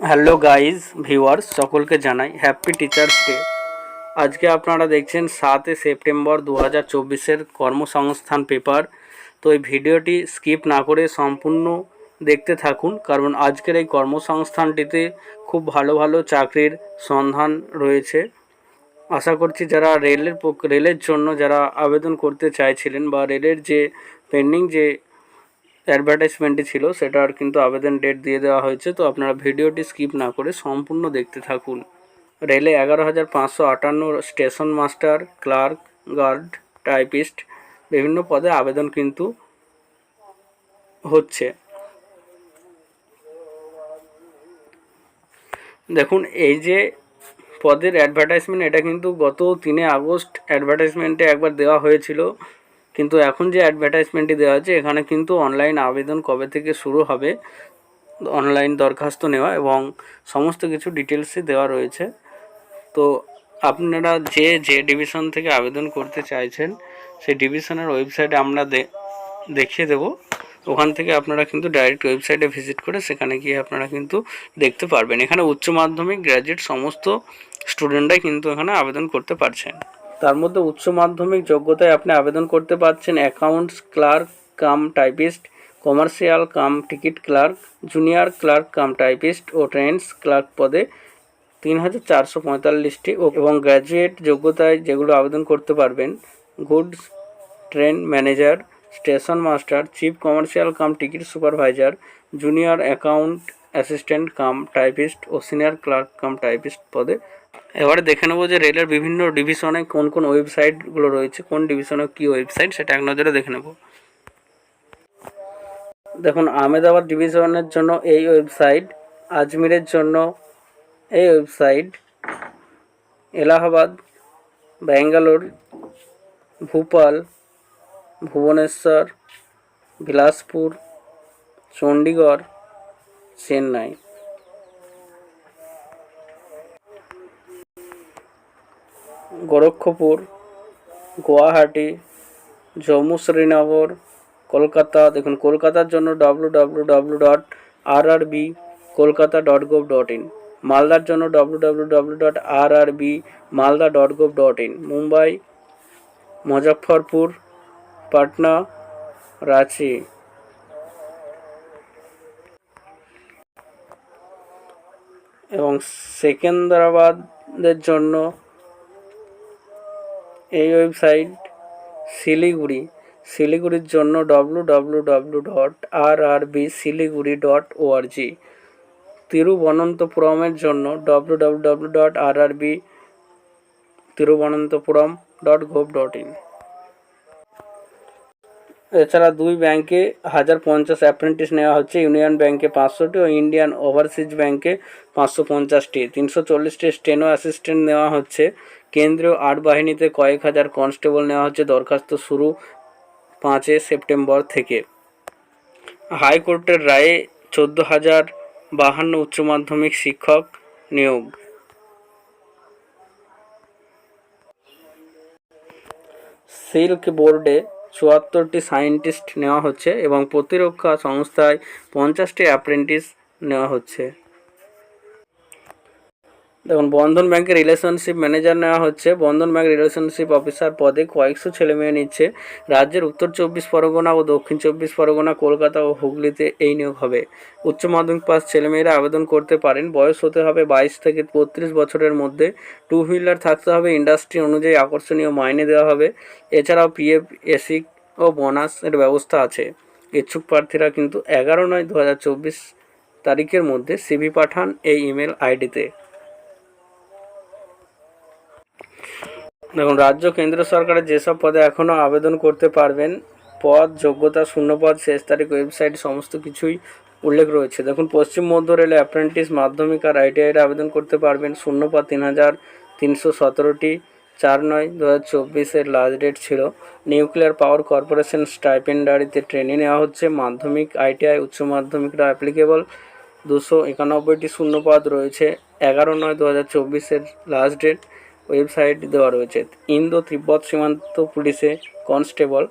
Hello guys viewers, সকলকে জানাই happy teachers day. আজকে আপনারা দেখছেন 7 সেপ্টেম্বর 2024-এর কর্মসংস্থান পেপার। তো এই ভিডিওটি স্কিপ না করে সম্পূর্ণ দেখতে থাকুন, কারণ আজকের এই কর্মসংস্থানটিতে খুব ভালো ভালো চাকরির সন্ধান রয়েছে। আশা করছি যারা রেলের জন্য যারা আবেদন করতে চাইছিলেন বা রেলের যে পেন্ডিং যে অ্যাডভার্টাইজমেন্টটি ছিল সেটার কিন্তু আবেদন ডেট দিয়ে দেওয়া হয়েছে। তো আপনারা ভিডিওটি স্কিপ না করে সম্পূর্ণ দেখতে থাকুন। রেলে 11,558 station master, clerk, guard, typist বিভিন্ন পদে আবেদন কিন্তু হচ্ছে। দেখুন, এই যে পদের অ্যাডভার্টাইজমেন্ট, এটা কিন্তু গত 3 আগস্ট অ্যাডভার্টাইজমেন্টে একবার দেওয়া হয়েছিল, কিন্তু এখন যে অ্যাডভার্টাইজমেন্টটি দেওয়া হচ্ছে এখানে কিন্তু অনলাইন আবেদন কবে থেকে শুরু হবে, অনলাইন দরখাস্ত নেওয়া এবং সমস্ত কিছু ডিটেলসই দেওয়া রয়েছে। তো আপনারা যে ডিভিশন থেকে আবেদন করতে চাইছেন সেই ডিভিশনের ওয়েবসাইটে আমরা দেখিয়ে দেব। ওখান থেকে আপনারা কিন্তু ডাইরেক্ট ওয়েবসাইটে ভিজিট করে সেখানে গিয়ে আপনারা কিন্তু দেখতে পারবেন। এখানে উচ্চ মাধ্যমিক, গ্র্যাজুয়েট সমস্ত স্টুডেন্টরাই কিন্তু এখানে আবেদন করতে পারছেন। তার মধ্যে উচ্চ মাধ্যমিক যোগ্যতায় আপনি আবেদন করতে পারছেন accounts clerk cum typist, commercial cum ticket clerk, junior clerk cum typist ও ট্রেন্স ক্লার্ক পদে 3,445টি এবং গ্র্যাজুয়েট যোগ্যতায় যেগুলো আবেদন করতে পারবেন goods train manager, station master, chief commercial cum ticket supervisor, junior account assistant cum typist ও সিনিয়র ক্লার্ক কাম টাইপিস্ট পদে। এবারে দেখে নেবো যে রেলের বিভিন্ন ডিভিশনে কোন কোন ওয়েবসাইটগুলো রয়েছে, কোন ডিভিশনে কী ওয়েবসাইট সেটা এক নজরে দেখে নেব। দেখুন, আহমেদাবাদ ডিভিশনের জন্য এই ওয়েবসাইট, আজমিরের জন্য এই ওয়েবসাইট, এলাহাবাদ, ব্যাঙ্গালোর, ভোপাল, ভুবনেশ্বর, বিলাসপুর, চণ্ডীগড়, চেন্নাই। গোরক্ষপুর, গুয়াহাটি, জম্মু শ্রীনগর, কলকাতা। দেখুন, কলকাতার জন্য www.rrbkolkata.gov.in, মালদার জন্য www.rrbmalda.gov.in, মুম্বাই, মুজফ্ফরপুর, পাটনা, রাঁচি। এবং সেকেন্দ্রাবাদের জন্য এই ওয়েবসাইট, শিলিগুড়ির জন্য www.rrbsiliguri.org, তিরুবনন্তপুরমের জন্য www.rrbtiruvananthapuram.gov.in। এছাড়া দুই ব্যাংকে 1050 অ্যাপ্রেন্টিস নেওয়া হচ্ছে, ইউনিয়ন ব্যাংকে 500টি ও ইন্ডিয়ান ওভারসিজ ব্যাংকে 550টি। 340টি স্টেনো অ্যাসিস্ট্যান্ট নেওয়া হচ্ছে। কেন্দ্রীয় আর্ট বাহিনীতে কয়েক হাজার কনস্টেবল নেওয়া হচ্ছে। দরখাস্ত শুরু 5 সেপ্টেম্বর থেকে। হাইকোর্টের রায়ে 14,052 উচ্চ মাধ্যমিক শিক্ষক নিয়োগ। সিল্ক বোর্ডে 74টি সায়েন্টিস্ট নেওয়া হচ্ছে এবং প্রতিরক্ষা সংস্থায় 50টি অ্যাপ্রেন্টিস নেওয়া হচ্ছে। দেখুন, বন্ধন ব্যাংকের রিলেশনশিপ ম্যানেজার নেওয়া হচ্ছে। বন্ধন ব্যাংক রিলেশনশিপ অফিসার পদে কয়েকশো ছেলেমেয়ে নিচ্ছে। রাজ্যের উত্তর 24 পরগনা ও দক্ষিণ 24 পরগনা, কলকাতা ও হুগলিতে এই নিয়োগ হবে। উচ্চ মাধ্যমিক পাস ছেলেমেয়েরা আবেদন করতে পারেন। বয়স হতে হবে 22 থেকে 32 বছরের মধ্যে। 2 হুইলার থাকতে হবে। ইন্ডাস্ট্রি অনুযায়ী আকর্ষণীয় মাইনে দেওয়া হবে। এছাড়াও পিএফ, এসিক ও বোনাসের ব্যবস্থা আছে। ইচ্ছুক প্রার্থীরা কিন্তু 11/9/2024 তারিখের মধ্যে সিভি পাঠান এই ইমেল আইডিতে। দেখুন, রাজ্য কেন্দ্র সরকারের যেসব পদে এখনও আবেদন করতে পারবেন, পদ, যোগ্যতা, শূন্যপদ, শেষ তারিখ, ওয়েবসাইট সমস্ত কিছুই উল্লেখ রয়েছে। দেখুন, পশ্চিম মধ্য রেলে অ্যাপ্রেন্টিস, মাধ্যমিক আর আইটিআইয়ের আবেদন করতে পারবেন। শূন্যপদ 3,317টি। 4/9/2024 লাস্ট ডেট ছিল। নিউক্লিয়ার পাওয়ার কর্পোরেশন স্টাইপেন্ডারিতে ট্রেনিং নেওয়া হচ্ছে। মাধ্যমিক, আইটিআই, উচ্চ মাধ্যমিকরা অ্যাপ্লিকেবল। 291টি শূন্যপদ রয়েছে। 11/9/2024 লাস্ট ডেট। ওয়েবসাইট দেওয়া রয়েছে। ইন্দো তিব্বত সীমান্ত পুলিশে কনস্টেবল,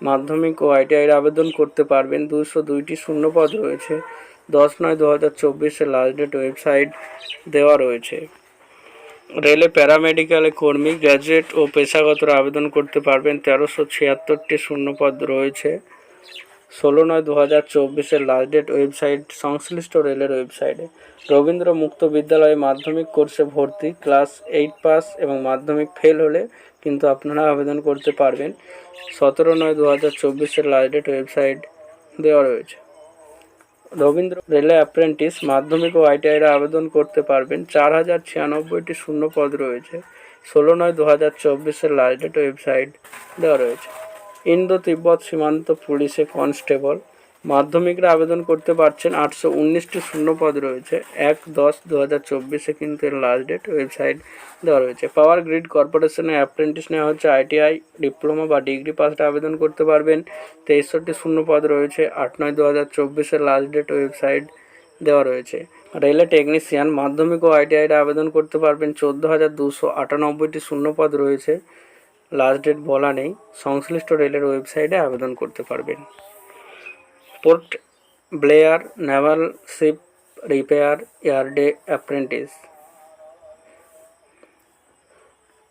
মাধ্যমিক ও আইটিআইয়ের আবেদন করতে পারবেন। 202টি শূন্যপদ রয়েছে। 10/9/2024 লাস্ট ডেট ওয়েবসাইট দেওয়া রয়েছে। রেলে প্যারামেডিক্যালে কর্মী গ্র্যাজুয়েট ও পেশাগতরা আবেদন করতে পারবেন। 1376টি শূন্যপদ রয়েছে। 16/9/2024 লাস্ট ডেট ওয়েবসাইট সংশ্লিষ্ট রেলের ওয়েবসাইটে। রবীন্দ্র মুক্ত বিদ্যালয়ে মাধ্যমিক কোর্সে ভর্তি ক্লাস 8 পাস এবং মাধ্যমিক ফেল হলে কিন্তু আপনারা আবেদন করতে পারবেন। 17/9/2024 লাস্ট ডেট ওয়েবসাইট দেওয়া রয়েছে। রবীন্দ্র রেলে অ্যাপ্রেন্টিস মাধ্যমিক ও আইটিআইরা আবেদন করতে পারবেন। 4096টি শূন্যপদ রয়েছে। 16/9/2024 লাস্ট ডেট ওয়েবসাইট দেওয়া রয়েছে। ইন্দো তিব্বত সীমান্ত পুলিশে কনস্টেবল মাধ্যমিকরা আবেদন করতে পারছেন। 819টি শূন্যপদ রয়েছে। 1/10/2024 কিন্তু এর লাস্ট ডেট ওয়েবসাইট দেওয়া রয়েছে। পাওয়ার গ্রিড কর্পোরেশনে অ্যাপ্রেন্টিস নেওয়া হচ্ছে। আইটিআই ডিপ্লোমা বা ডিগ্রি পাসটা আবেদন করতে পারবেন। 63টি শূন্যপদ রয়েছে। 8/9/2024 লাস্ট ডেট ওয়েবসাইট দেওয়া রয়েছে। রেলে টেকনিশিয়ান মাধ্যমিক ও আইটিআইরা আবেদন করতে পারবেন। 14,298টি শূন্যপদ রয়েছে। লাস্ট ডেট বলা নেই, সংশ্লিষ্ট রেলের ওয়েবসাইটে আবেদন করতে পারবেন। Port Blair naval ship repair ইয়ার্ডে apprentice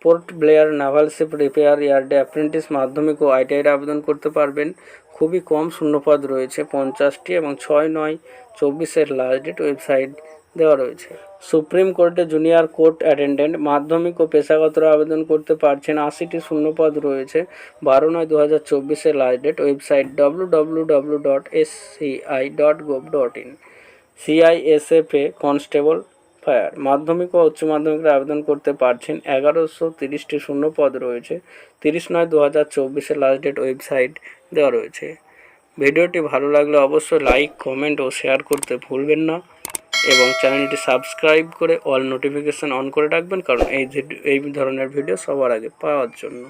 Port Blair naval ship repair ইয়ার্ডে অ্যাপ্রেন্টিস মাধ্যমিক ও আইটিআইরা আবেদন করতে পারবেন। খুবই কম শূন্যপদ রয়েছে 50টি এবং 6/9/24 লাস্ট ডেট ওয়েবসাইট দেওয়া রয়েছে। সুপ্রিম কোর্টে জুনিয়র কোর্ট অ্যাটেন্ডেন্ট মাধ্যমিক ও পেশাগতরা আবেদন করতে পারছেন। 80টি শূন্যপদ রয়েছে। 12/9/2024 লাস্ট ডেট ওয়েবসাইট www.sci.gov.in। সিআইএসএফে কনস্টেবল ফায়ার মাধ্যমিক ও উচ্চ মাধ্যমিকরা আবেদন করতে পারছেন। 1130টি শূন্যপদ রয়েছে। 30/9/2024 লাস্ট ডেট ওয়েবসাইট দেওয়া রয়েছে। ভিডিওটি ভালো লাগলে অবশ্যই লাইক, কমেন্ট ও শেয়ার করতে ভুলবেন না এবং চ্যানেলটি সাবস্ক্রাইব করে অল নোটিফিকেশান অন করে রাখবেন, কারণ এই ধরনের ভিডিও সবার আগে পাওয়ার জন্য।